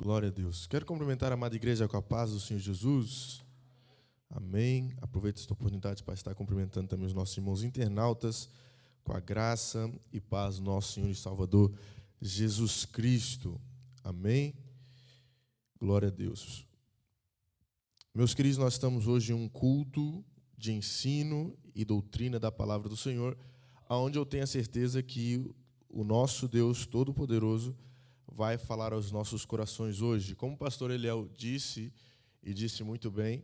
Glória a Deus. Quero cumprimentar a amada igreja com a paz do Senhor Jesus. Amém. Aproveito esta oportunidade para estar cumprimentando também os nossos irmãos internautas com a graça e paz do nosso Senhor e Salvador Jesus Cristo. Amém. Glória a Deus. Meus queridos, nós estamos hoje em um culto de ensino e doutrina da palavra do Senhor, onde eu tenho a certeza que o nosso Deus Todo-Poderoso vai falar aos nossos corações hoje. Como o pastor Eliel disse, e disse muito bem,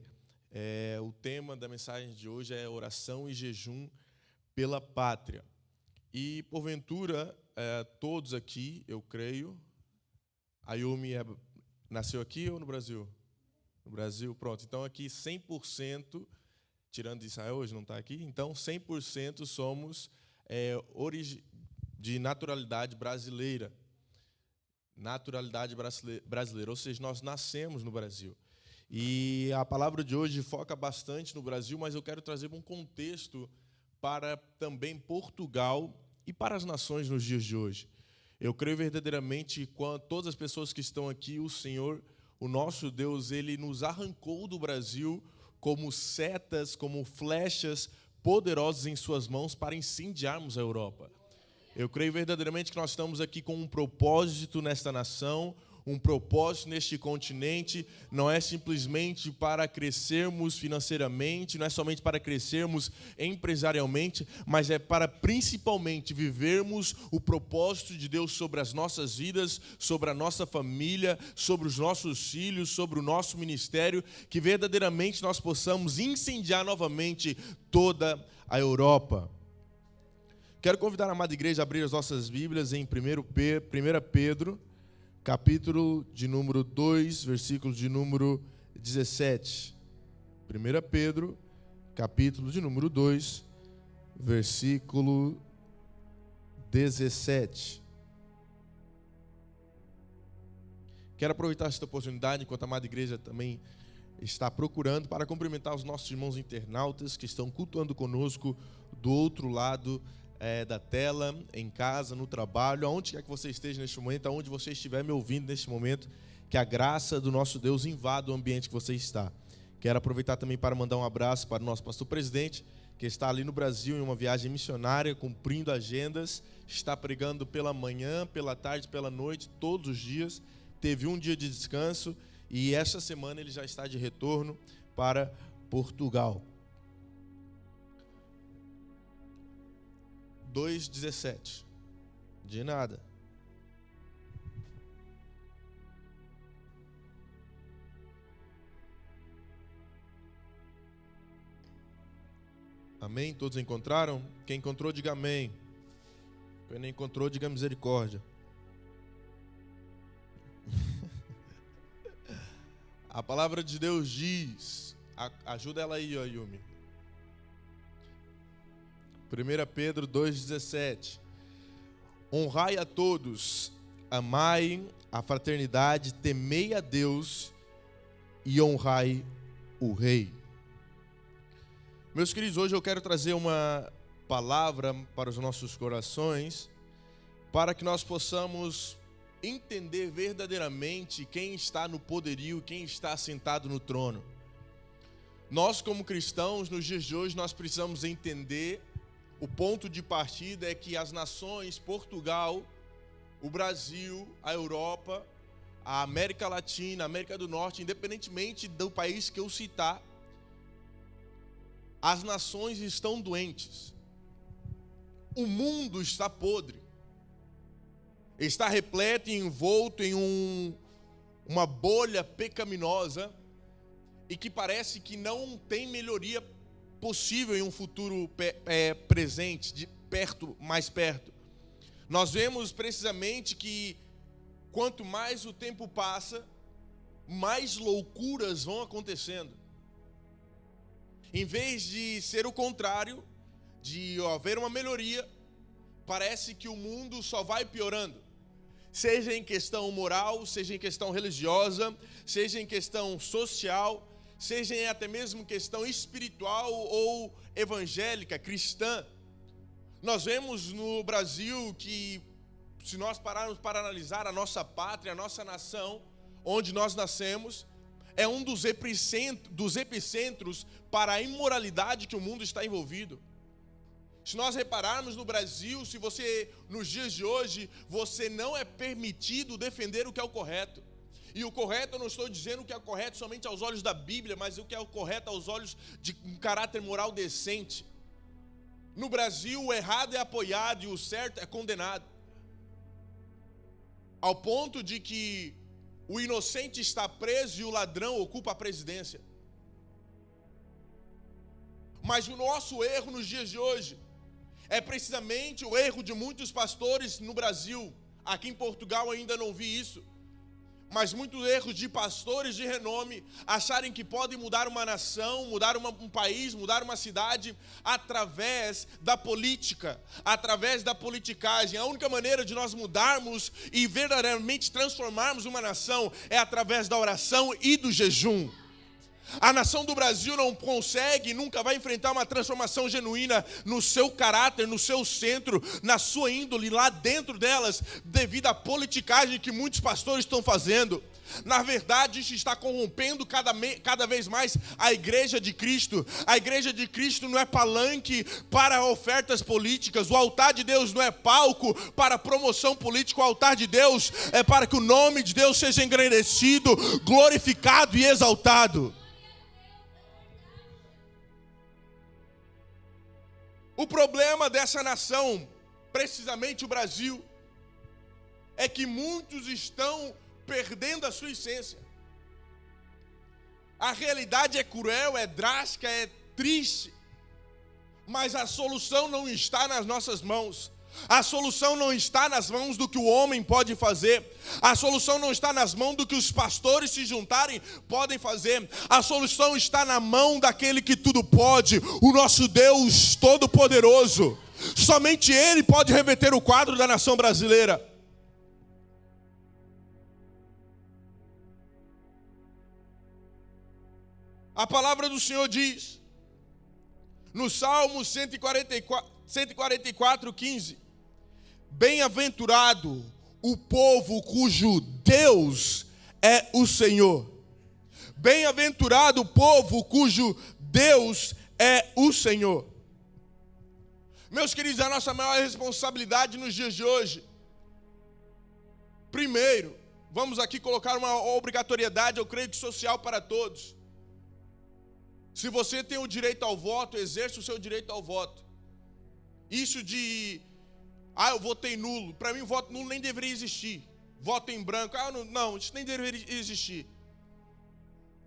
o tema da mensagem de hoje é oração e jejum pela pátria. E, porventura, todos aqui, eu creio, a Yumi nasceu aqui ou no Brasil? No Brasil, pronto. Então, aqui 100%, tirando de Israel, hoje não está aqui, então 100% somos de naturalidade brasileira. Naturalidade brasileira, ou seja, nós nascemos no Brasil. E a palavra de hoje foca bastante no Brasil, mas eu quero trazer um contexto para também Portugal e para as nações nos dias de hoje. Eu creio verdadeiramente que todas as pessoas que estão aqui, o Senhor, o nosso Deus, Ele nos arrancou do Brasil como setas, como flechas poderosas em suas mãos para incendiarmos a Europa. Eu creio verdadeiramente que nós estamos aqui com um propósito nesta nação, um propósito neste continente. Não é simplesmente para crescermos financeiramente, não é somente para crescermos empresarialmente, mas é para principalmente vivermos o propósito de Deus sobre as nossas vidas, sobre a nossa família, sobre os nossos filhos, sobre o nosso ministério, que verdadeiramente nós possamos incendiar novamente toda a Europa. Quero convidar a amada igreja a abrir as nossas Bíblias em 1 Pedro, capítulo de número 2, versículo de número 17. 1 Pedro, capítulo de número 2, versículo 17. Quero aproveitar esta oportunidade, enquanto a amada igreja também está procurando, para cumprimentar os nossos irmãos internautas que estão cultuando conosco do outro lado da tela, em casa, no trabalho, aonde quer que você esteja neste momento, aonde você estiver me ouvindo neste momento, que a graça do nosso Deus invada o ambiente que você está. Quero aproveitar também para mandar um abraço para o nosso pastor presidente, que está ali no Brasil em uma viagem missionária, cumprindo agendas, está pregando pela manhã, pela tarde, pela noite, todos os dias, teve um dia de descanso e esta semana ele já está de retorno para Portugal. 2:17. De nada. Amém? Todos encontraram? Quem encontrou, diga amém. Quem não encontrou, diga misericórdia. A palavra de Deus diz, ajuda ela aí, ó, Yumi. 1 Pedro 2,17. Honrai a todos, amai a fraternidade, temei a Deus e honrai o Rei. Meus queridos, hoje eu quero trazer uma palavra para os nossos corações, para que nós possamos entender verdadeiramente quem está no poderio, quem está sentado no trono. Nós, como cristãos, nos dias de hoje, nós precisamos entender. O ponto de partida é que as nações, Portugal, o Brasil, a Europa, a América Latina, a América do Norte, independentemente do país que eu citar, as nações estão doentes. O mundo está podre. Está repleto e envolto em uma bolha pecaminosa e que parece que não tem melhoria possível em um futuro presente, mais perto. Nós vemos precisamente que quanto mais o tempo passa, mais loucuras vão acontecendo. Em vez de ser o contrário, de haver uma melhoria, parece que o mundo só vai piorando. Seja em questão moral, seja em questão religiosa, seja em questão social, seja em até mesmo questão espiritual ou evangélica, cristã. Nós vemos no Brasil que, se nós pararmos para analisar a nossa pátria, a nossa nação, onde nós nascemos, é um dos epicentros para a imoralidade que o mundo está envolvido. Se nós repararmos no Brasil, nos dias de hoje, você não é permitido defender o que é o correto. E o correto, eu não estou dizendo que é correto somente aos olhos da Bíblia, mas o que é o correto aos olhos de um caráter moral decente. No Brasil, o errado é apoiado e o certo é condenado. Ao ponto de que o inocente está preso e o ladrão ocupa a presidência. Mas o nosso erro nos dias de hoje é precisamente o erro de muitos pastores no Brasil. Aqui em Portugal ainda não vi isso. Mas muitos erros de pastores de renome acharem que podem mudar uma nação, mudar um país, mudar uma cidade através da política, através da politicagem. A única maneira de nós mudarmos e verdadeiramente transformarmos uma nação é através da oração e do jejum. A nação do Brasil não consegue, nunca vai enfrentar uma transformação genuína no seu caráter, no seu centro, na sua índole, lá dentro delas, devido à politicagem que muitos pastores estão fazendo. Na verdade, isso está corrompendo cada vez mais a igreja de Cristo. A igreja de Cristo não é palanque para ofertas políticas. O altar de Deus não é palco para promoção política. O altar de Deus é para que o nome de Deus seja engrandecido, glorificado e exaltado. O problema dessa nação, precisamente o Brasil, é que muitos estão perdendo a sua essência. A realidade é cruel, é drástica, é triste, mas a solução não está nas nossas mãos. A solução não está nas mãos do que o homem pode fazer. A solução não está nas mãos do que os pastores se juntarem podem fazer. A solução está na mão daquele que tudo pode, o nosso Deus Todo-Poderoso. Somente Ele pode reverter o quadro da nação brasileira. A palavra do Senhor diz, no Salmo 144, 15: bem-aventurado o povo cujo Deus é o Senhor. Bem-aventurado o povo cujo Deus é o Senhor. Meus queridos, a nossa maior responsabilidade nos dias de hoje, primeiro, vamos aqui colocar uma obrigatoriedade, eu creio que social para todos. Se você tem o direito ao voto, exerça o seu direito ao voto. Isso de, eu votei nulo. Para mim, voto nulo nem deveria existir. Voto em branco, não, isso nem deveria existir.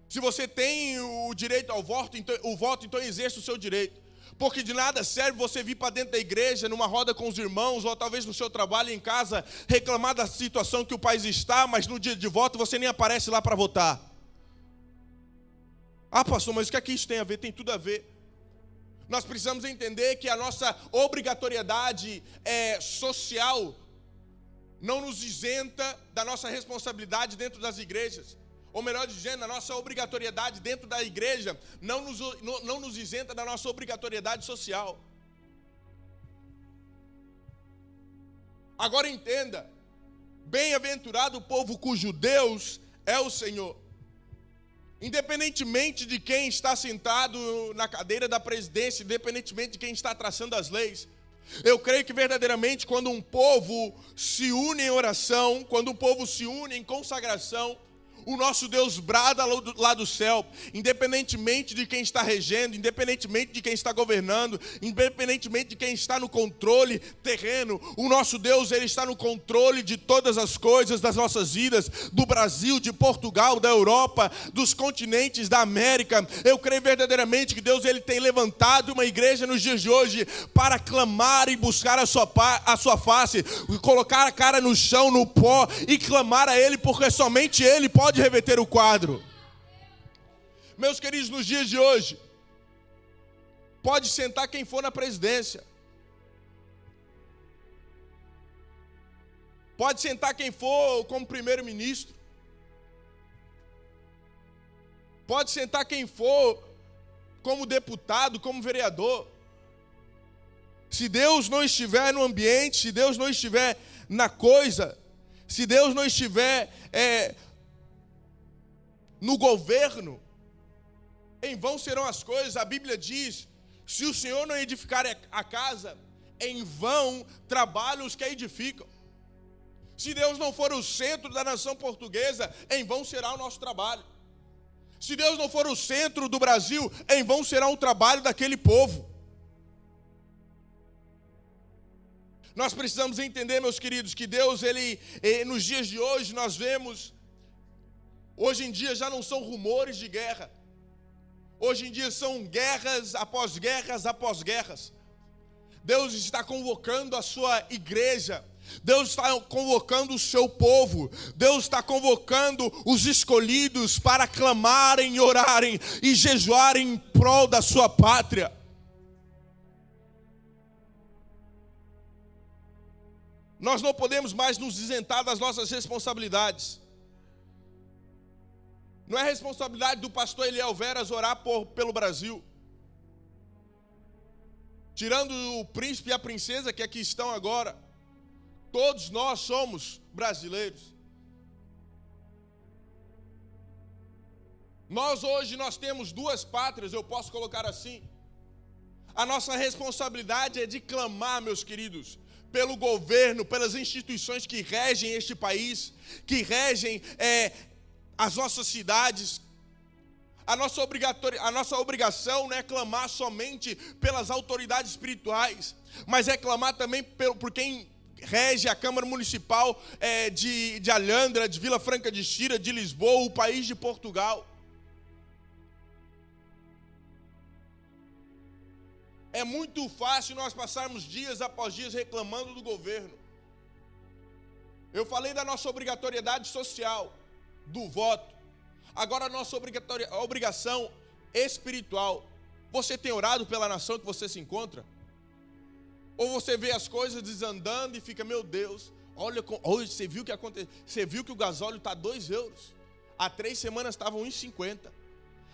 Se você tem o direito ao voto, então exerça o seu direito. Porque de nada serve você vir para dentro da igreja, numa roda com os irmãos, ou talvez no seu trabalho em casa, reclamar da situação que o país está, mas no dia de voto você nem aparece lá para votar. Pastor, mas o que é que isso tem a ver? Tem tudo a ver. Nós precisamos entender que a nossa obrigatoriedade social não nos isenta da nossa responsabilidade dentro das igrejas. Ou melhor dizendo, a nossa obrigatoriedade dentro da igreja não nos isenta da nossa obrigatoriedade social. Agora entenda, bem-aventurado o povo cujo Deus é o Senhor. Independentemente de quem está sentado na cadeira da presidência, independentemente de quem está traçando as leis, eu creio que verdadeiramente quando um povo se une em oração, quando um povo se une em consagração, o nosso Deus brada lá do céu, independentemente de quem está regendo, independentemente de quem está governando, independentemente de quem está no controle terreno, o nosso Deus, Ele está no controle de todas as coisas das nossas vidas, do Brasil, de Portugal, da Europa, dos continentes, da América. Eu creio verdadeiramente que Deus, Ele tem levantado uma igreja nos dias de hoje para clamar e buscar a sua face, colocar a cara no chão, no pó e clamar a Ele, porque somente Ele pode reverter o quadro. Meus queridos, nos dias de hoje, pode sentar quem for na presidência, pode sentar quem for como primeiro-ministro, pode sentar quem for como deputado, como vereador. Se Deus não estiver no ambiente, se Deus não estiver na coisa, se Deus não estiver no governo, em vão serão as coisas. A Bíblia diz: se o Senhor não edificar a casa, em vão trabalham os que a edificam. Se Deus não for o centro da nação portuguesa, em vão será o nosso trabalho. Se Deus não for o centro do Brasil, em vão será o trabalho daquele povo. Nós precisamos entender, meus queridos, que Deus, Ele, nos dias de hoje, nós vemos, hoje em dia já não são rumores de guerra. Hoje em dia são guerras após guerras após guerras. Deus está convocando a sua igreja. Deus está convocando o seu povo. Deus está convocando os escolhidos para clamarem, orarem e jejuarem em prol da sua pátria. Nós não podemos mais nos isentar das nossas responsabilidades. Não é responsabilidade do pastor Eliel Veras orar pelo Brasil. Tirando o príncipe e a princesa que aqui estão agora, todos nós somos brasileiros. Nós temos duas pátrias, eu posso colocar assim. A nossa responsabilidade é de clamar, meus queridos, pelo governo, pelas instituições que regem este país, que regem as nossas cidades. A nossa obrigação não é clamar somente pelas autoridades espirituais, mas é clamar também por quem rege a Câmara Municipal de Alhandra, de Vila Franca de Xira, de Lisboa, o país de Portugal. É muito fácil nós passarmos dias após dias reclamando do governo. Eu falei da nossa obrigatoriedade social, do voto. Agora a nossa obrigação espiritual. Você tem orado pela nação que você se encontra? Ou você vê as coisas desandando e fica, meu Deus, olha, você viu o que aconteceu? Você viu que o gasóleo está 2 euros? Há 3 semanas estava 1,50.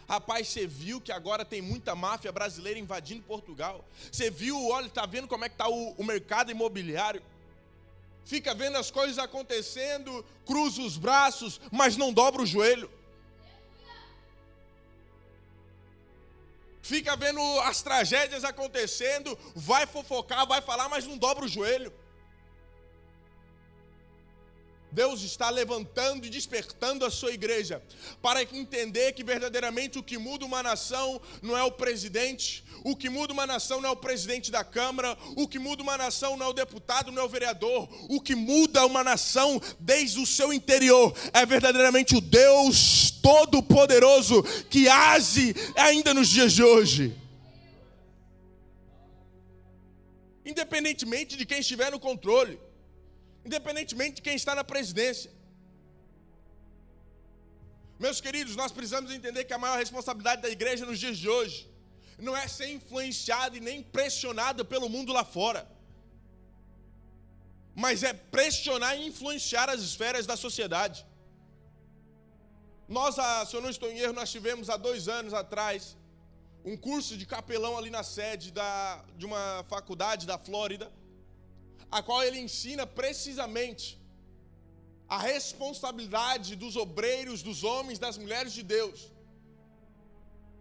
Rapaz, você viu que agora tem muita máfia brasileira invadindo Portugal? Você viu, olha, está vendo como é que está o mercado imobiliário? Fica vendo as coisas acontecendo, cruza os braços, mas não dobra o joelho. Fica vendo as tragédias acontecendo, vai fofocar, vai falar, mas não dobra o joelho. Deus está levantando e despertando a sua igreja para entender que verdadeiramente o que muda uma nação não é o presidente, o que muda uma nação não é o presidente da Câmara, o que muda uma nação não é o deputado, não é o vereador, o que muda uma nação desde o seu interior é verdadeiramente o Deus Todo-Poderoso que age ainda nos dias de hoje. Independentemente de quem estiver no controle, independentemente de quem está na presidência. Meus queridos, nós precisamos entender que a maior responsabilidade da igreja nos dias de hoje não é ser influenciada e nem pressionada pelo mundo lá fora, mas é pressionar e influenciar as esferas da sociedade. Nós, se eu não estou em erro, nós tivemos há 2 anos atrás um curso de capelão ali na sede de uma faculdade da Flórida, a qual ele ensina precisamente a responsabilidade dos obreiros, dos homens, das mulheres de Deus,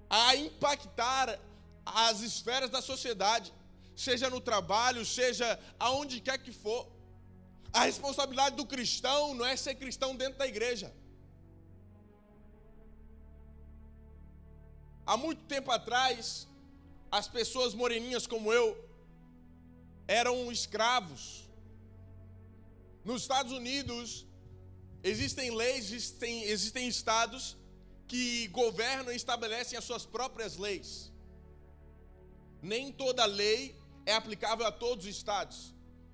a impactar as esferas da sociedade, seja no trabalho, seja aonde quer que for. A responsabilidade do cristão não é ser cristão dentro da igreja. Há muito tempo atrás, as pessoas moreninhas como eu eram escravos. Nos Estados Unidos, existem leis, existem estados que governam e estabelecem as suas próprias leis. Nem toda lei é aplicável a todos os estados.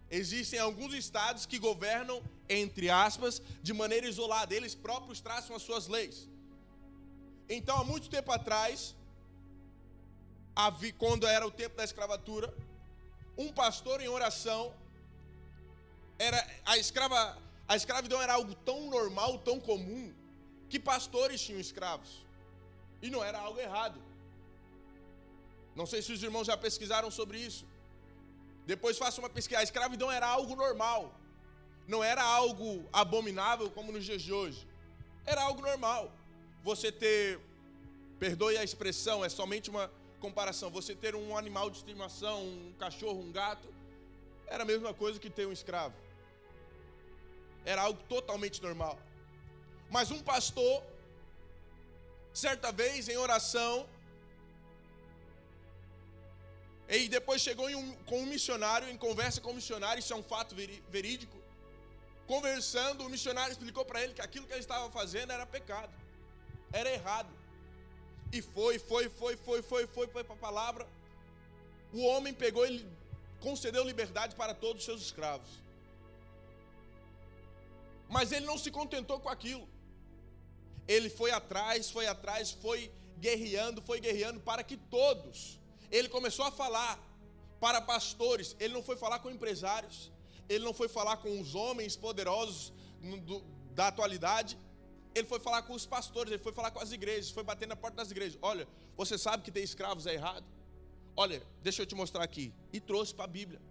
Existem alguns estados que governam, entre aspas, de maneira isolada. Eles próprios traçam as suas leis. Então, há muito tempo atrás, quando era o tempo da escravatura, um pastor em oração, a escravidão era algo tão normal, tão comum, que pastores tinham escravos. E não era algo errado. Não sei se os irmãos já pesquisaram sobre isso. Depois faça uma pesquisa. A escravidão era algo normal. Não era algo abominável como nos dias de hoje. Era algo normal. você ter, perdoe a expressão, é somente uma comparação, você ter um animal de estimação, um cachorro, um gato, era a mesma coisa que ter um escravo. Era algo totalmente normal. Mas um pastor, certa vez em oração, e depois chegou com um missionário, em conversa com o missionário, isso é um fato verídico. Conversando, o missionário explicou para ele que aquilo que ele estava fazendo era pecado, era errado. E foi para a palavra. O homem pegou e concedeu liberdade para todos os seus escravos. Mas ele não se contentou com aquilo. Ele foi atrás, foi guerreando para que todos. Ele começou a falar para pastores, ele não foi falar com empresários, ele não foi falar com os homens poderosos da atualidade, ele foi falar com os pastores, ele foi falar com as igrejas, foi bater na porta das igrejas. Olha, você sabe que ter escravos é errado? Olha, deixa eu te mostrar aqui. E trouxe para a Bíblia.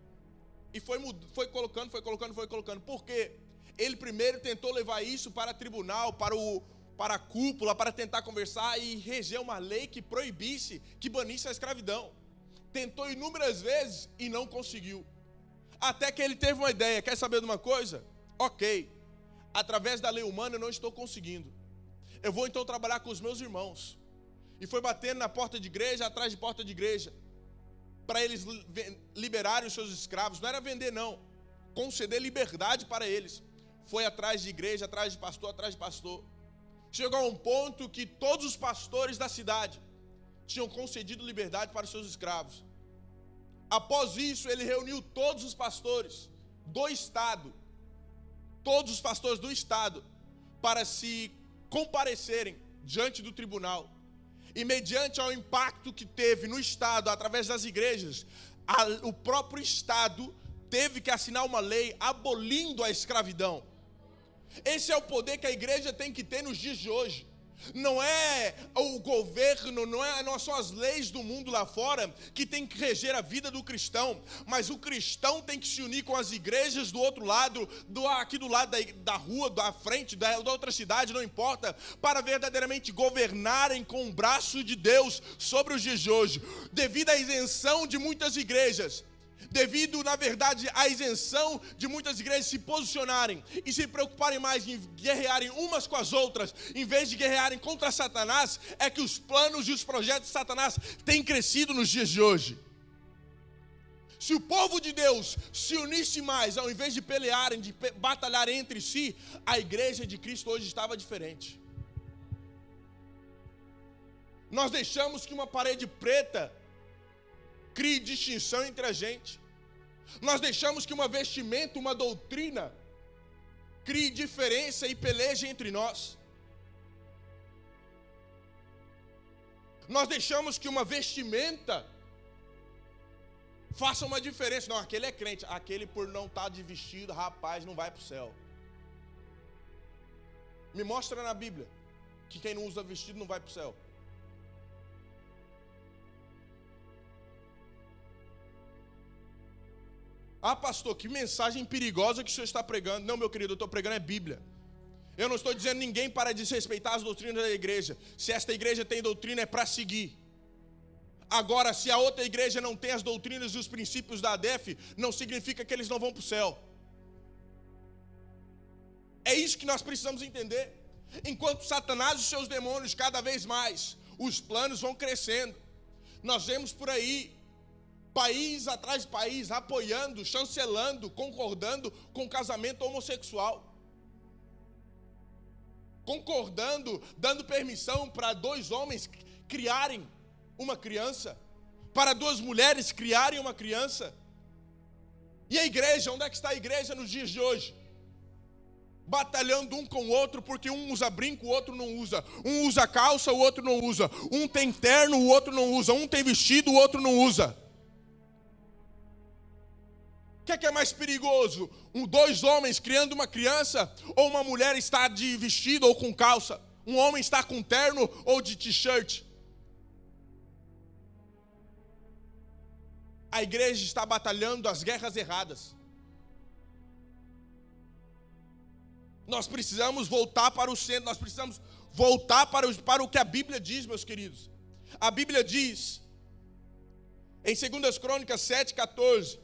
E foi colocando. Por quê? Ele primeiro tentou levar isso para tribunal, para a cúpula, para tentar conversar e reger uma lei que proibisse, que banisse a escravidão. Tentou inúmeras vezes e não conseguiu. Até que ele teve uma ideia. Quer saber de uma coisa? Ok, através da lei humana eu não estou conseguindo. Eu vou então trabalhar com os meus irmãos. E foi batendo na porta de igreja, atrás de porta de igreja, para eles liberarem os seus escravos. Não era vender não, conceder liberdade para eles. Foi atrás de igreja, atrás de pastor. Chegou a um ponto que todos os pastores da cidade tinham concedido liberdade para os seus escravos. Após isso, ele reuniu todos os pastores do estado, para se comparecerem diante do tribunal. E mediante ao impacto que teve no estado, através das igrejas, o próprio estado teve que assinar uma lei abolindo a escravidão. Esse é o poder que a igreja tem que ter nos dias de hoje. Não é o governo, não são as leis do mundo lá fora que tem que reger a vida do cristão, mas o cristão tem que se unir com as igrejas do outro lado, aqui do lado da rua, da frente, da outra cidade, não importa, para verdadeiramente governarem com o braço de Deus sobre os dias de hoje. Devido à isenção de muitas igrejas, devido, na verdade, à isenção de muitas igrejas se posicionarem e se preocuparem mais em guerrearem umas com as outras, em vez de guerrearem contra Satanás, é que os planos e os projetos de Satanás têm crescido nos dias de hoje. Se o povo de Deus se unisse mais, ao invés de pelearem, de batalhar entre si, a igreja de Cristo hoje estava diferente. Nós deixamos que uma parede preta crie distinção entre a gente. Nós deixamos que uma vestimenta, uma doutrina, crie diferença e peleje entre nós. Nós deixamos que uma vestimenta faça uma diferença. Não, aquele é crente, aquele por não estar de vestido, rapaz, não vai para o céu. Me mostra na Bíblia que quem não usa vestido não vai para o céu. Ah, pastor, que mensagem perigosa que o senhor está pregando. Não, meu querido, eu estou pregando é Bíblia. Eu não estou dizendo ninguém para desrespeitar as doutrinas da igreja. Se esta igreja tem doutrina, é para seguir. Agora, se a outra igreja não tem as doutrinas e os princípios da ADEF, não significa que eles não vão para o céu. É isso que nós precisamos entender. Enquanto Satanás e os seus demônios, cada vez mais, os planos vão crescendo. Nós vemos por aí país atrás de país, apoiando, chancelando, concordando com casamento homossexual. Concordando, dando permissão para 2 homens criarem uma criança, para 2 mulheres criarem uma criança. E a igreja, onde é que está a igreja nos dias de hoje? Batalhando um com o outro, porque um usa brinco, o outro não usa. Um usa calça, o outro não usa. Um tem terno, o outro não usa. Um tem vestido, o outro não usa. O que é mais perigoso? 2 homens criando uma criança, ou uma mulher está de vestido ou com calça? Um homem está com terno ou de t-shirt? A igreja está batalhando as guerras erradas. Nós precisamos voltar para o centro, nós precisamos voltar para o que a Bíblia diz, meus queridos. A Bíblia diz, em 2 Crônicas 7,14,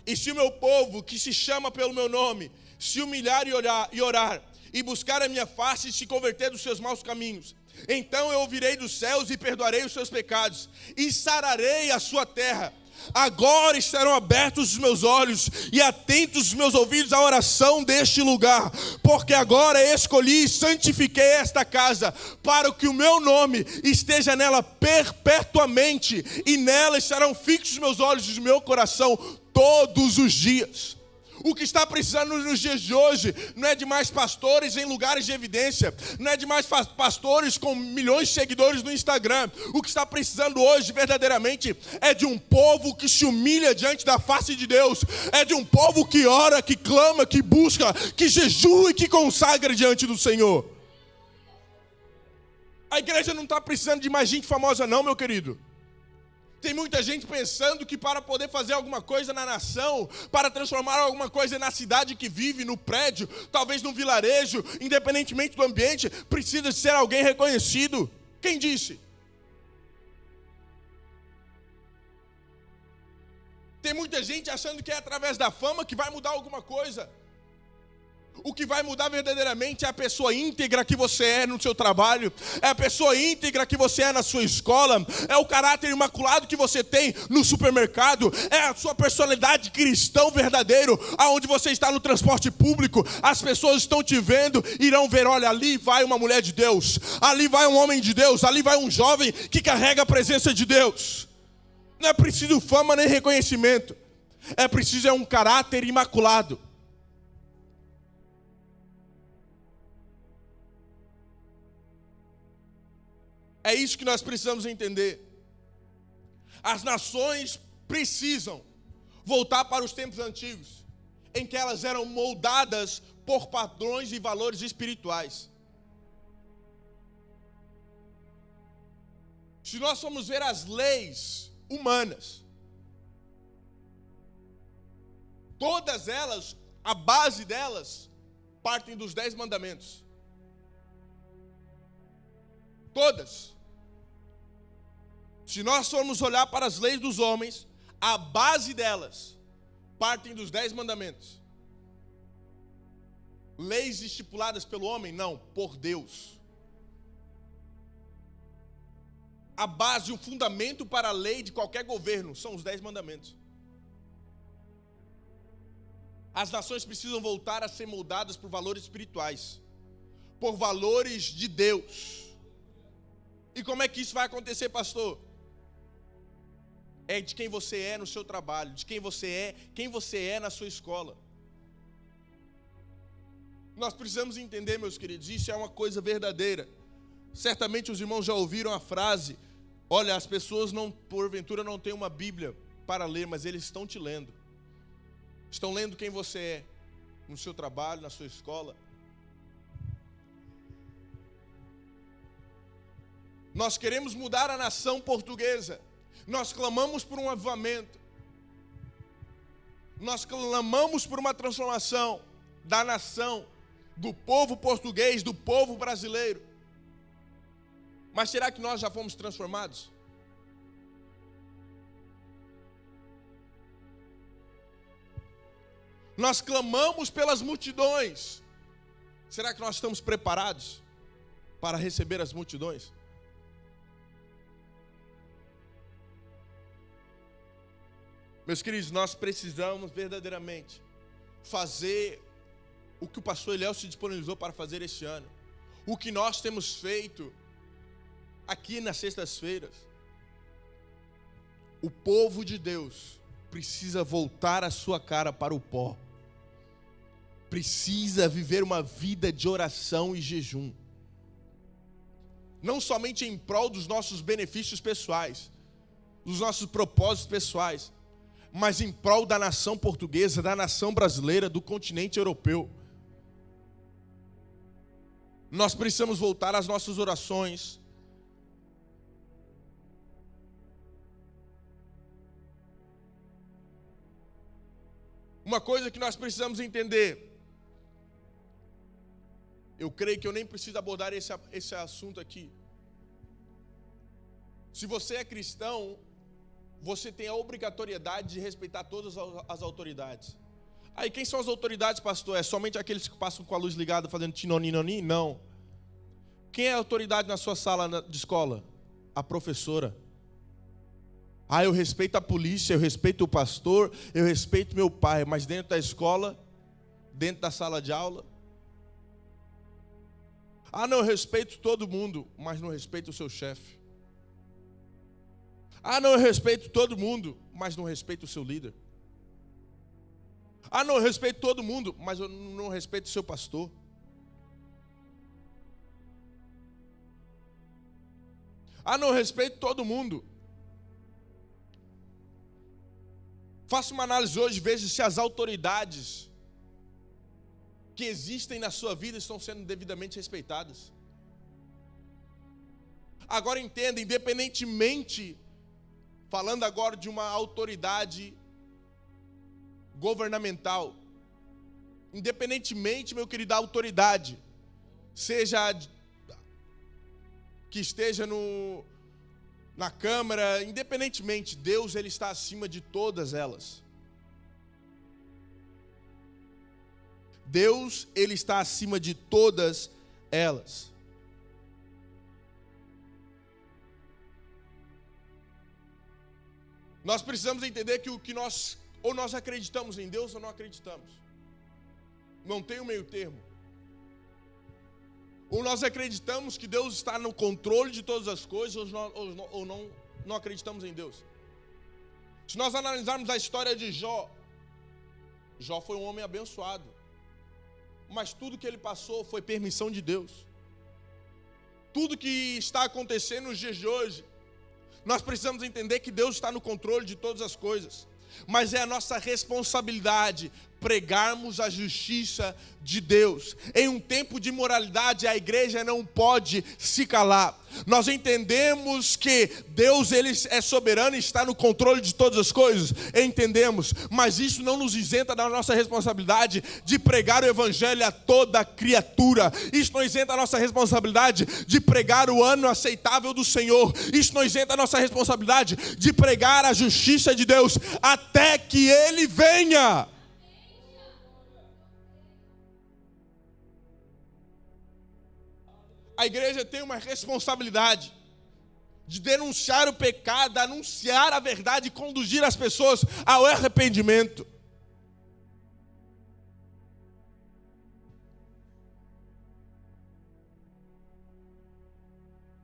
e se o meu povo, que se chama pelo meu nome, se humilhar e orar, e buscar a minha face e se converter dos seus maus caminhos, então eu ouvirei dos céus e perdoarei os seus pecados, e sararei a sua terra. Agora estarão abertos os meus olhos e atentos os meus ouvidos à oração deste lugar, porque agora escolhi e santifiquei esta casa, para que o meu nome esteja nela perpetuamente, e nela estarão fixos os meus olhos e o meu coração todos os dias. O que está precisando nos dias de hoje não é de mais pastores em lugares de evidência, não é de mais pastores com milhões de seguidores no Instagram. O que está precisando hoje verdadeiramente é de um povo que se humilha diante da face de Deus, é de um povo que ora, que clama, que busca, que jejua e que consagra diante do Senhor. A igreja não está precisando de mais gente famosa não, meu querido. Tem muita gente pensando que para poder fazer alguma coisa na nação, para transformar alguma coisa na cidade que vive, no prédio, talvez no vilarejo, independentemente do ambiente, precisa ser alguém reconhecido. Quem disse? Tem muita gente achando que é através da fama que vai mudar alguma coisa. O que vai mudar verdadeiramente é a pessoa íntegra que você é no seu trabalho, é a pessoa íntegra que você é na sua escola, é o caráter imaculado que você tem no supermercado, é a sua personalidade cristão verdadeiro, aonde você está no transporte público, as pessoas estão te vendo, irão ver, olha, ali vai uma mulher de Deus, ali vai um homem de Deus, ali vai um jovem que carrega a presença de Deus. Não é preciso fama nem reconhecimento, é preciso um caráter imaculado. É isso que nós precisamos entender. As nações precisam voltar para os tempos antigos, em que elas eram moldadas por padrões e valores espirituais. Se nós formos ver as leis humanas, todas elas, a base delas, partem dos 10 mandamentos. Todas. Se nós formos olhar para as leis dos homens, a base delas partem dos 10 mandamentos. Leis estipuladas pelo homem? Não, por Deus. A base, o fundamento para a lei de qualquer governo são os 10 mandamentos. As nações precisam voltar a ser moldadas por valores espirituais, por valores de Deus. E como é que isso vai acontecer, pastor? É de quem você é no seu trabalho, de quem você é na sua escola. Nós precisamos entender, meus queridos, isso é uma coisa verdadeira. Certamente os irmãos já ouviram a frase, olha, as pessoas porventura não têm uma Bíblia para ler, mas eles estão te lendo. Estão lendo quem você é, no seu trabalho, na sua escola. Nós queremos mudar a nação portuguesa. Nós clamamos por um avivamento. Nós clamamos por uma transformação da nação, do povo português, do povo brasileiro. Mas será que nós já fomos transformados? Nós clamamos pelas multidões. Será que nós estamos preparados para receber as multidões? Meus queridos, nós precisamos verdadeiramente fazer o que o pastor Eliel se disponibilizou para fazer este ano. O que nós temos feito aqui nas sextas-feiras. O povo de Deus precisa voltar a sua cara para o pó. Precisa viver uma vida de oração e jejum. Não somente em prol dos nossos benefícios pessoais, dos nossos propósitos pessoais, mas em prol da nação portuguesa, da nação brasileira, do continente europeu. Nós precisamos voltar às nossas orações. Uma coisa que nós precisamos entender Eu creio que eu nem preciso abordar esse assunto aqui. Se você é cristão, você tem a obrigatoriedade de respeitar todas as autoridades. Aí quem são as autoridades, pastor? É somente aqueles que passam com a luz ligada fazendo tinoninoni? Não. Quem é a autoridade na sua sala de escola? A professora. Ah, eu respeito a polícia, eu respeito o pastor, eu respeito meu pai, mas dentro da escola, dentro da sala de aula? Ah, não, eu respeito todo mundo, mas não respeito o seu chefe. Ah, não, eu respeito todo mundo, mas não respeito o seu líder. Ah, não, eu respeito todo mundo, mas eu não respeito o seu pastor. Ah, não, eu respeito todo mundo. Faça uma análise hoje, veja se as autoridades que existem na sua vida estão sendo devidamente respeitadas. Agora entenda, independentemente, falando agora de uma autoridade governamental, independentemente, meu querido, da autoridade, seja que esteja na Câmara, independentemente, Deus ele está acima de todas elas. Deus ele está acima de todas elas. Nós precisamos entender que o que nós acreditamos em Deus ou não acreditamos. Não tem um meio termo. Ou nós acreditamos que Deus está no controle de todas as coisas, ou não acreditamos em Deus. Se nós analisarmos a história de Jó, Jó foi um homem abençoado. Mas tudo que ele passou foi permissão de Deus. Tudo que está acontecendo nos dias de hoje, nós precisamos entender que Deus está no controle de todas as coisas. Mas é a nossa responsabilidade pregarmos a justiça de Deus. Em um tempo de moralidade, a igreja não pode se calar. Nós entendemos que Deus ele é soberano e está no controle de todas as coisas. Entendemos, mas isso não nos isenta da nossa responsabilidade de pregar o evangelho a toda criatura. Isso não isenta a nossa responsabilidade de pregar o ano aceitável do Senhor. Isso não isenta a nossa responsabilidade de pregar a justiça de Deus até que Ele venha. A igreja tem uma responsabilidade de denunciar o pecado, anunciar a verdade e conduzir as pessoas ao arrependimento.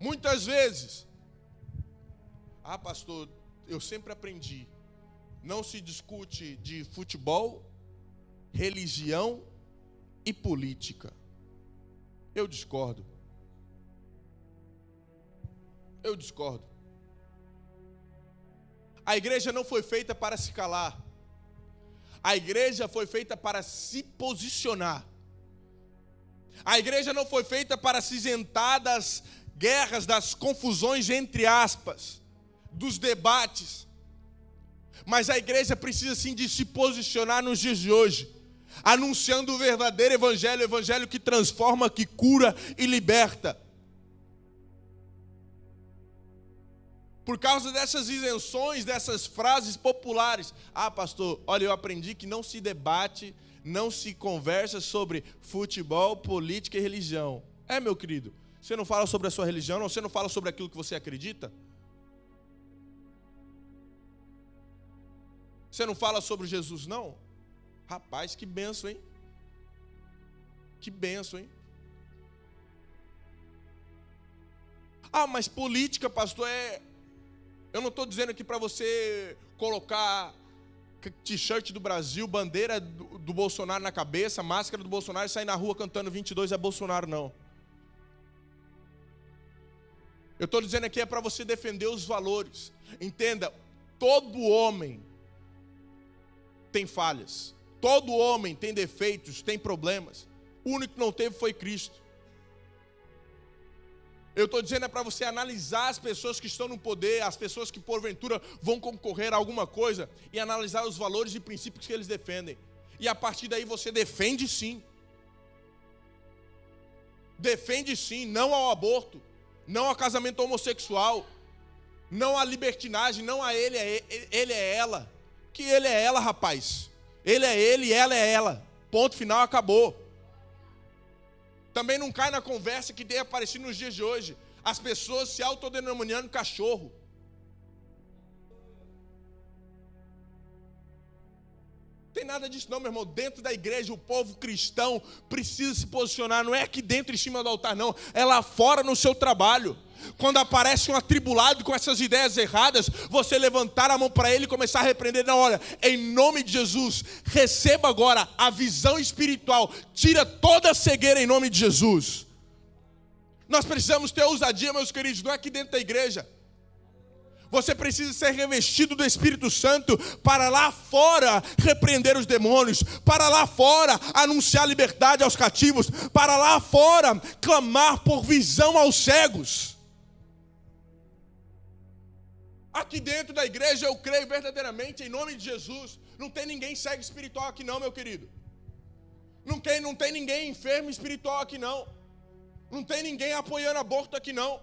Muitas vezes, pastor, eu sempre aprendi, não se discute de futebol, religião e política. Eu discordo. A igreja não foi feita para se calar. A igreja foi feita para se posicionar. A igreja não foi feita para se isentar das guerras, das confusões, entre aspas, dos debates. Mas a igreja precisa sim de se posicionar nos dias de hoje, anunciando o verdadeiro evangelho, o evangelho que transforma, que cura e liberta. Por causa dessas isenções, dessas frases populares. Pastor, olha, eu aprendi que não se debate, não se conversa sobre futebol, política e religião. Meu querido, você não fala sobre a sua religião, você não fala sobre aquilo que você acredita? Você não fala sobre Jesus, não? Rapaz, que bênção, hein? Que bênção, hein? Mas política, pastor, Eu não estou dizendo aqui para você colocar t-shirt do Brasil, bandeira do Bolsonaro na cabeça, máscara do Bolsonaro e sair na rua cantando 22 é Bolsonaro, não. Eu estou dizendo aqui para você defender os valores. Entenda, todo homem tem falhas. Todo homem tem defeitos, tem problemas. O único que não teve foi Cristo. Eu estou dizendo para você analisar as pessoas que estão no poder, as pessoas que porventura vão concorrer a alguma coisa e analisar os valores e princípios que eles defendem. E a partir daí você defende sim. defende sim, não ao aborto, não ao casamento homossexual, não à libertinagem, não a ele é ela. Que ele é ela, rapaz. Ele é ele e ela é ela. Ponto final, acabou. Também não cai na conversa que tem aparecido nos dias de hoje. As pessoas se autodenominando cachorro. Tem nada disso não, meu irmão. Dentro da igreja, o povo cristão precisa se posicionar. Não é aqui dentro, em cima do altar, não. É lá fora, no seu trabalho. Quando aparece um atribulado com essas ideias erradas, você levantar a mão para ele e começar a repreender. Não, olha, em nome de Jesus, receba agora a visão espiritual. Tira toda a cegueira em nome de Jesus. Nós precisamos ter ousadia, meus queridos, não é aqui dentro da igreja. Você precisa ser revestido do Espírito Santo para lá fora repreender os demônios, para lá fora anunciar liberdade aos cativos, para lá fora clamar por visão aos cegos. Aqui dentro da igreja eu creio verdadeiramente em nome de Jesus. Não tem ninguém cego espiritual aqui não, meu querido. Não tem ninguém enfermo espiritual aqui não. Não tem ninguém apoiando aborto aqui não.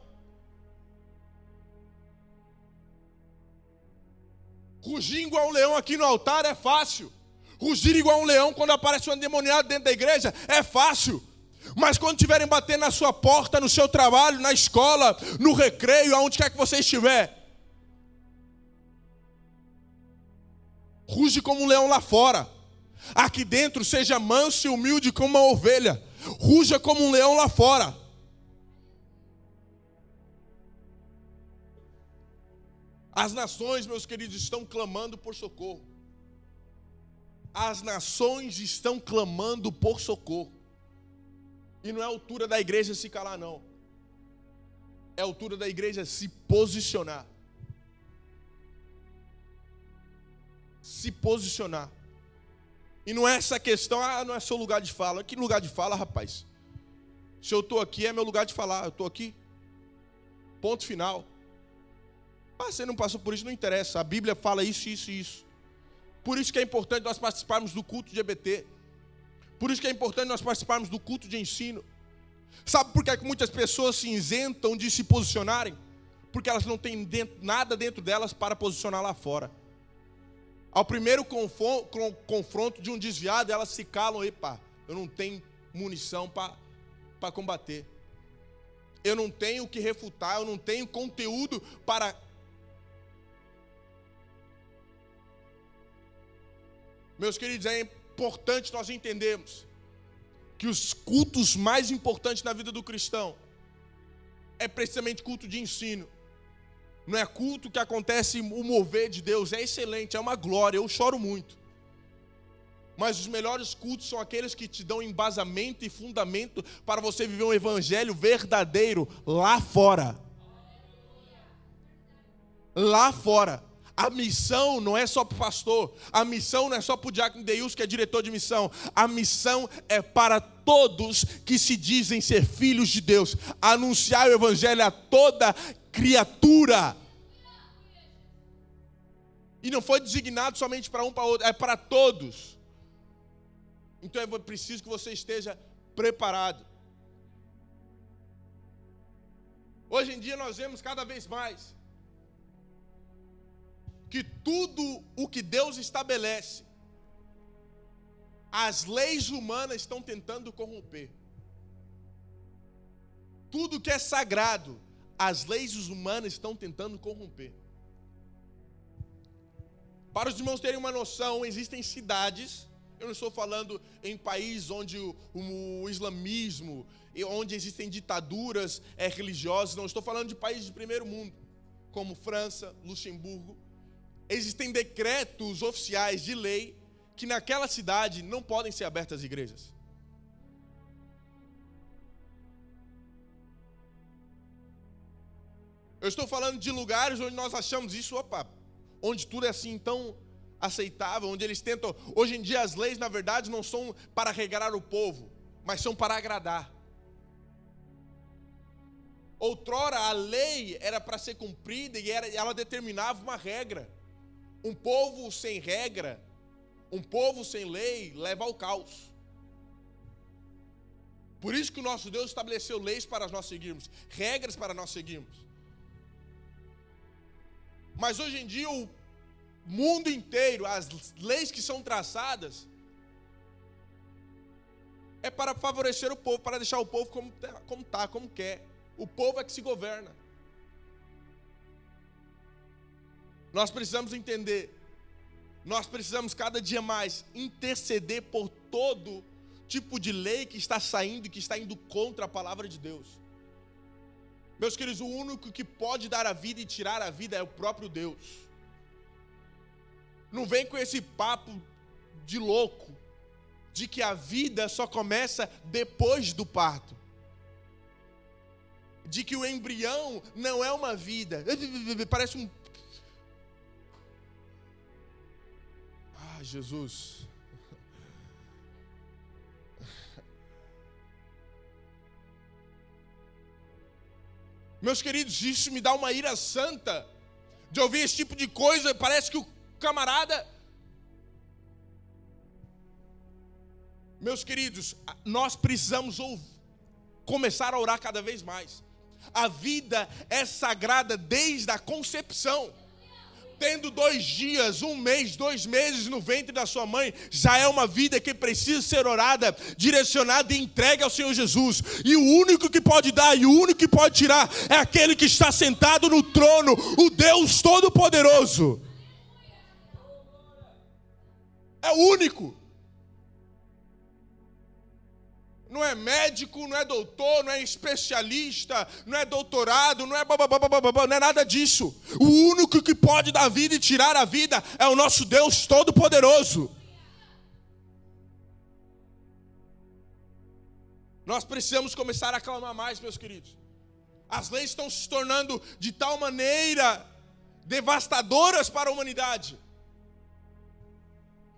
Rugir igual um leão aqui no altar é fácil. Rugir igual um leão quando aparece um endemoniado dentro da igreja é fácil. Mas quando estiverem batendo na sua porta, no seu trabalho, na escola, no recreio, aonde quer que você estiver, ruge como um leão lá fora. Aqui dentro seja manso e humilde como uma ovelha. Ruja como um leão lá fora. As nações, meus queridos, estão clamando por socorro. As nações estão clamando por socorro. E não é a altura da igreja se calar, não. É a altura da igreja se posicionar. Se posicionar. E não é essa questão, não é seu lugar de fala. Que lugar de fala, rapaz? Se eu estou aqui, é meu lugar de falar. Eu estou aqui. Ponto final. Você não passou por isso, não interessa. A Bíblia fala isso, isso e isso. Por isso que é importante nós participarmos do culto de EBT. Por isso que é importante nós participarmos do culto de ensino. Sabe por que muitas pessoas se isentam de se posicionarem? Porque elas não têm nada dentro delas para posicionar lá fora. Ao primeiro confronto de um desviado, elas se calam. Epa, eu não tenho munição para combater. Eu não tenho o que refutar, eu não tenho conteúdo para... Meus queridos, é importante nós entendermos que os cultos mais importantes na vida do cristão é precisamente culto de ensino. Não é culto que acontece o mover de Deus, é excelente, é uma glória, eu choro muito. Mas os melhores cultos são aqueles que te dão embasamento e fundamento para você viver um evangelho verdadeiro lá fora. Lá fora. A missão não é só para o pastor, a missão não é só para o diácono Deus, que é diretor de missão. A missão é para todos que se dizem ser filhos de Deus. Anunciar o evangelho a toda criatura. E não foi designado somente para um, para outro, é para todos. Então é preciso que você esteja preparado. Hoje em dia nós vemos cada vez mais que tudo o que Deus estabelece, as leis humanas estão tentando corromper. Tudo que é sagrado, as leis humanas estão tentando corromper. Para os irmãos terem uma noção, existem cidades, eu não estou falando em países onde o islamismo, onde existem ditaduras religiosas, não estou falando de países de primeiro mundo, como França, Luxemburgo. Existem decretos oficiais de lei que naquela cidade não podem ser abertas igrejas. Eu estou falando de lugares onde nós achamos isso, onde tudo é assim tão aceitável, onde eles tentam... Hoje em dia as leis, na verdade, não são para regrar o povo, mas são para agradar. Outrora a lei era para ser cumprida e ela determinava uma regra. Um povo sem regra, um povo sem lei, leva ao caos. Por isso que o nosso Deus estabeleceu leis para nós seguirmos, regras para nós seguirmos. Mas hoje em dia o mundo inteiro, as leis que são traçadas, é para favorecer o povo, para deixar o povo como quer. O povo é que se governa. Nós precisamos entender, nós precisamos cada dia mais interceder por todo tipo de lei que está saindo e que está indo contra a palavra de Deus. Meus queridos, o único que pode dar a vida e tirar a vida é o próprio Deus. Não vem com esse papo de louco, de que a vida só começa depois do parto. De que o embrião não é uma vida. Parece um... Ah, Jesus. Meus queridos, isso me dá uma ira santa de ouvir esse tipo de coisa. Parece que o camarada... Meus queridos, nós precisamos começar a orar cada vez mais. A vida é sagrada desde a concepção. Tendo 2 dias, 1 mês, 2 meses no ventre da sua mãe, já é uma vida que precisa ser orada, direcionada e entregue ao Senhor Jesus. E o único que pode dar e o único que pode tirar é aquele que está sentado no trono, o Deus Todo-Poderoso. É o único. Não é médico, não é doutor, não é especialista, não é doutorado, não é não é nada disso. O único que pode dar vida e tirar a vida é o nosso Deus Todo-Poderoso. Nós precisamos começar a clamar mais, meus queridos. As leis estão se tornando de tal maneira devastadoras para a humanidade,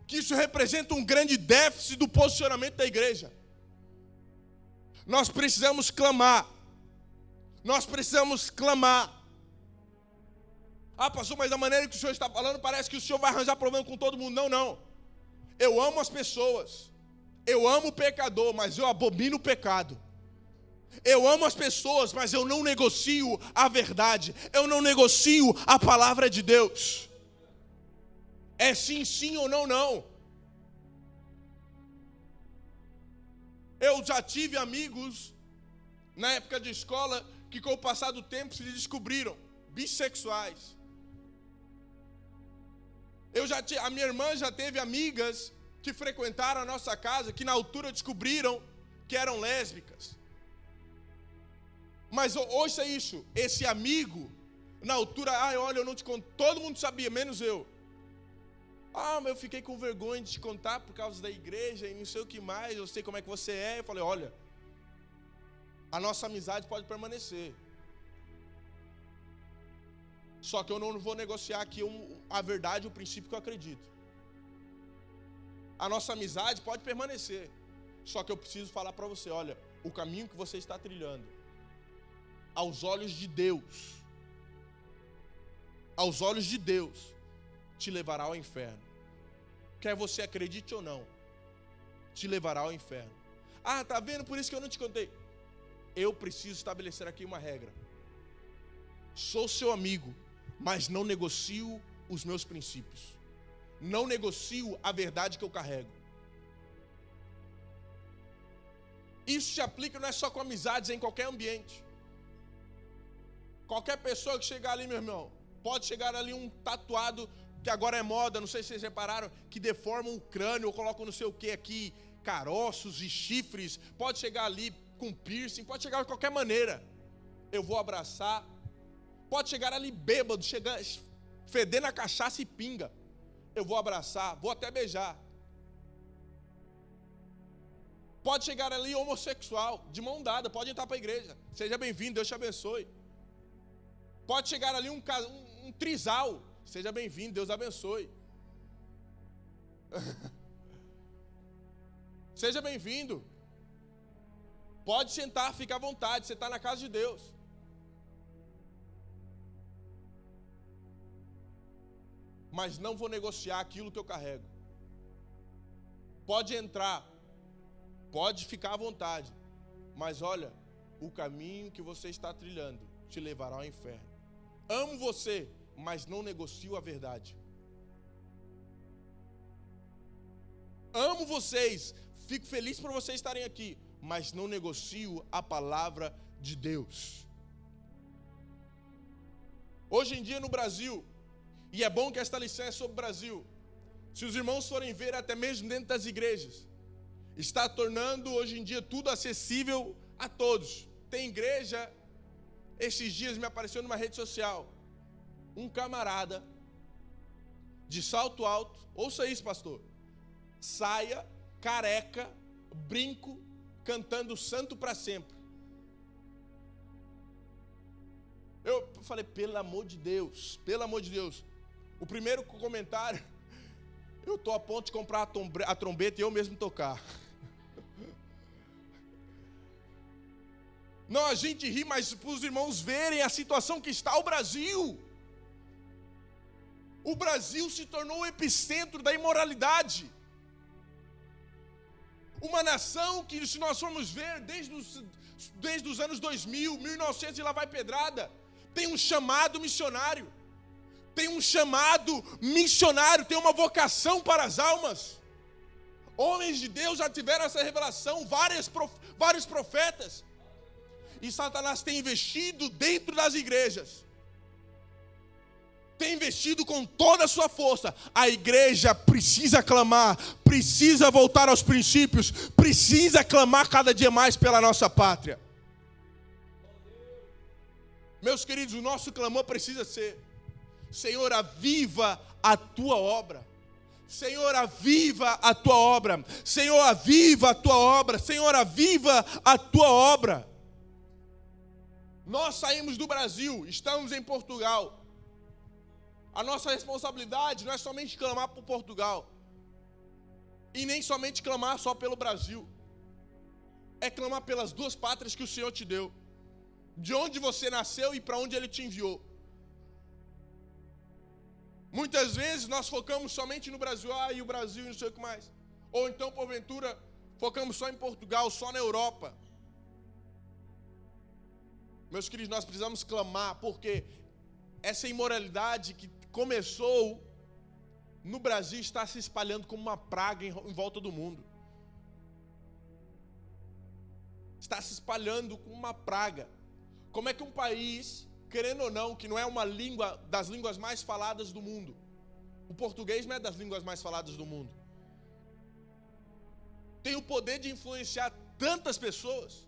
que isso representa um grande déficit do posicionamento da igreja. Nós precisamos clamar. Nós precisamos clamar. Ah, pastor, mas da maneira que o senhor está falando, parece que o senhor vai arranjar problema com todo mundo. Não, não. Eu amo as pessoas. Eu amo o pecador, mas eu abomino o pecado. Eu amo as pessoas, mas eu não negocio a verdade. Eu não negocio a palavra de Deus. É sim, sim ou não, não. Eu já tive amigos, na época de escola, que com o passar do tempo se descobriram bissexuais. A minha irmã já teve amigas que frequentaram a nossa casa, que na altura descobriram que eram lésbicas. Mas ouça isso, esse amigo, na altura, olha, eu não te conto, todo mundo sabia, menos eu. Mas eu fiquei com vergonha de te contar por causa da igreja e não sei o que mais, eu sei como é que você é. Eu falei, olha, a nossa amizade pode permanecer. Só que eu não vou negociar aqui a verdade, o princípio que eu acredito. A nossa amizade pode permanecer. Só que eu preciso falar para você, olha, o caminho que você está trilhando, aos olhos de Deus, te levará ao inferno. Quer você acredite ou não, te levará ao inferno. Tá vendo? Por isso que eu não te contei. Eu preciso estabelecer aqui uma regra. Sou seu amigo, mas não negocio os meus princípios. Não negocio a verdade que eu carrego. Isso se aplica não é só com amizades, é em qualquer ambiente. Qualquer pessoa que chegar ali, meu irmão, pode chegar ali um tatuado, que agora é moda, não sei se vocês repararam, que deformam o crânio, ou colocam não sei o que aqui, caroços e chifres, pode chegar ali com piercing, pode chegar de qualquer maneira. Eu vou abraçar. Pode chegar ali bêbado, fedendo a cachaça e pinga. Eu vou abraçar, vou até beijar. Pode chegar ali homossexual, de mão dada, pode entrar para a igreja. Seja bem-vindo, Deus te abençoe. Pode chegar ali um trisal. Seja bem-vindo, Deus abençoe. Seja bem-vindo. Pode sentar, fica à vontade, você está na casa de Deus. Mas não vou negociar aquilo que eu carrego. Pode entrar, pode ficar à vontade. Mas olha, o caminho que você está trilhando te levará ao inferno. Amo você, mas não negocio a verdade. Amo vocês, fico feliz por vocês estarem aqui, mas não negocio a palavra de Deus. Hoje em dia no Brasil, e é bom que esta lição é sobre o Brasil, se os irmãos forem ver até mesmo dentro das igrejas, está tornando hoje em dia tudo acessível a todos. Tem igreja, esses dias me apareceu numa rede social, um camarada de salto alto, ouça isso, pastor, saia, careca, brinco, cantando santo para sempre. Eu falei, pelo amor de Deus, pelo amor de Deus. O primeiro comentário, eu estou a ponto de comprar a trombeta e eu mesmo tocar. Não, a gente ri, mas para os irmãos verem a situação que está o Brasil. O Brasil se tornou o epicentro da imoralidade. Uma nação que, se nós formos ver, desde os anos 2000, 1900 e lá vai pedrada, tem um chamado missionário. Tem um chamado missionário, tem uma vocação para as almas. Homens de Deus já tiveram essa revelação, vários profetas. E Satanás tem investido dentro das igrejas. Tem investido com toda a sua força. A igreja precisa clamar, precisa voltar aos princípios, precisa clamar cada dia mais pela nossa pátria. Meus queridos, o nosso clamor precisa ser: Senhor, aviva a tua obra. Senhor, aviva a tua obra. Senhor, aviva a tua obra. Senhor, aviva a tua obra. Nós saímos do Brasil, estamos em Portugal. A nossa responsabilidade não é somente clamar por Portugal. E nem somente clamar só pelo Brasil. É clamar pelas duas pátrias que o Senhor te deu. De onde você nasceu e para onde Ele te enviou. Muitas vezes nós focamos somente no Brasil, e o Brasil e não sei o que mais. Ou então, porventura, focamos só em Portugal, só na Europa. Meus queridos, nós precisamos clamar, porque essa imoralidade que começou no Brasil está se espalhando como uma praga em volta do mundo. Está se espalhando como uma praga. Como é que um país, querendo ou não, que não é uma língua das línguas mais faladas do mundo, o português não é das línguas mais faladas do mundo, tem o poder de influenciar tantas pessoas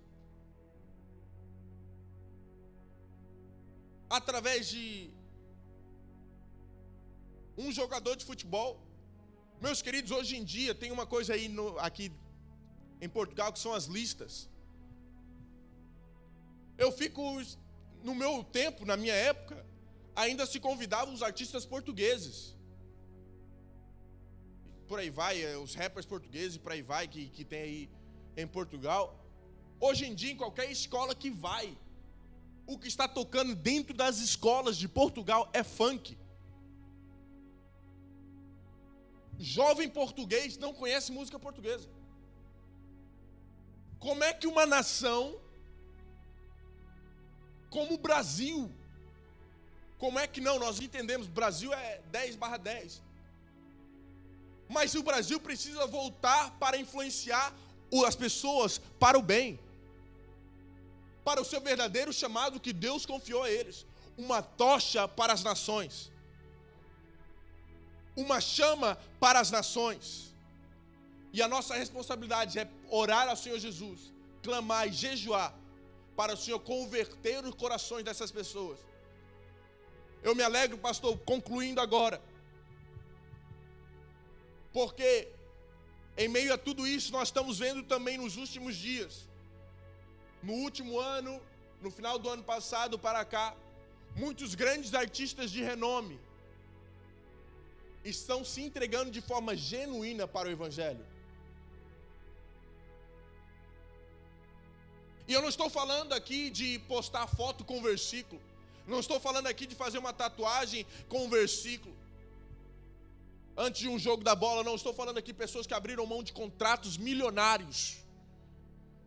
através de um jogador de futebol. Meus queridos, hoje em dia tem uma coisa aí aqui em Portugal que são as listas. Eu fico, no meu tempo, na minha época, ainda se convidavam os artistas portugueses. Por aí vai, os rappers portugueses, por aí vai, que tem aí em Portugal. Hoje em dia, em qualquer escola que vai, o que está tocando dentro das escolas de Portugal é funk. Jovem português não conhece música portuguesa. Como é que uma nação como o Brasil, como é que não? Nós entendemos, Brasil é 10/10. Mas o Brasil precisa voltar para influenciar as pessoas para o bem, para o seu verdadeiro chamado que Deus confiou a eles. Uma tocha para as nações. Uma chama para as nações. E a nossa responsabilidade é orar ao Senhor Jesus, clamar e jejuar para o Senhor converter os corações dessas pessoas. Eu me alegro, pastor, concluindo agora, porque em meio a tudo isso nós estamos vendo também nos últimos dias, no último ano, no final do ano passado para cá, muitos grandes artistas de renome estão se entregando de forma genuína para o Evangelho. E eu não estou falando aqui de postar foto com versículo. Não estou falando aqui de fazer uma tatuagem com um versículo antes de um jogo da bola. Não estou falando aqui de pessoas que abriram mão de contratos milionários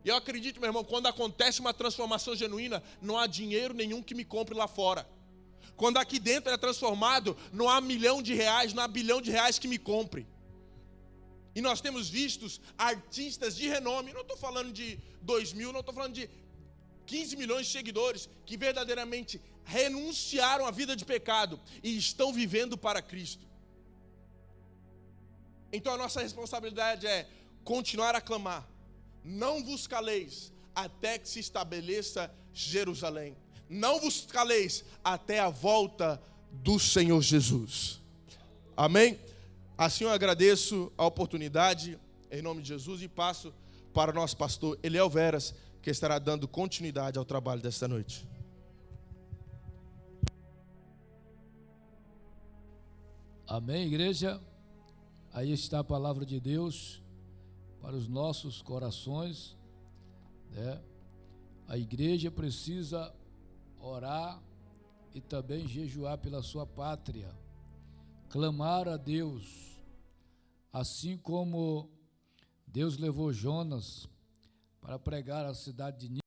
E eu acredito, meu irmão, quando acontece uma transformação genuína, não há dinheiro nenhum que me compre lá fora. Quando aqui dentro é transformado, não há milhão de reais, não há bilhão de reais que me compre. E nós temos visto artistas de renome, não estou falando de 2.000, não estou falando de 15 milhões de seguidores, que verdadeiramente renunciaram à vida de pecado e estão vivendo para Cristo. Então a nossa responsabilidade é continuar a clamar: não vos caleis até que se estabeleça Jerusalém. Não vos caleis até a volta do Senhor Jesus. Amém? Assim eu agradeço a oportunidade, em nome de Jesus, e passo para o nosso pastor Eliel Veras, que estará dando continuidade ao trabalho desta noite. Amém, igreja? Aí está a palavra de Deus para os nossos corações, né? A igreja precisa orar e também jejuar pela sua pátria, clamar a Deus, assim como Deus levou Jonas para pregar a cidade de Nínive.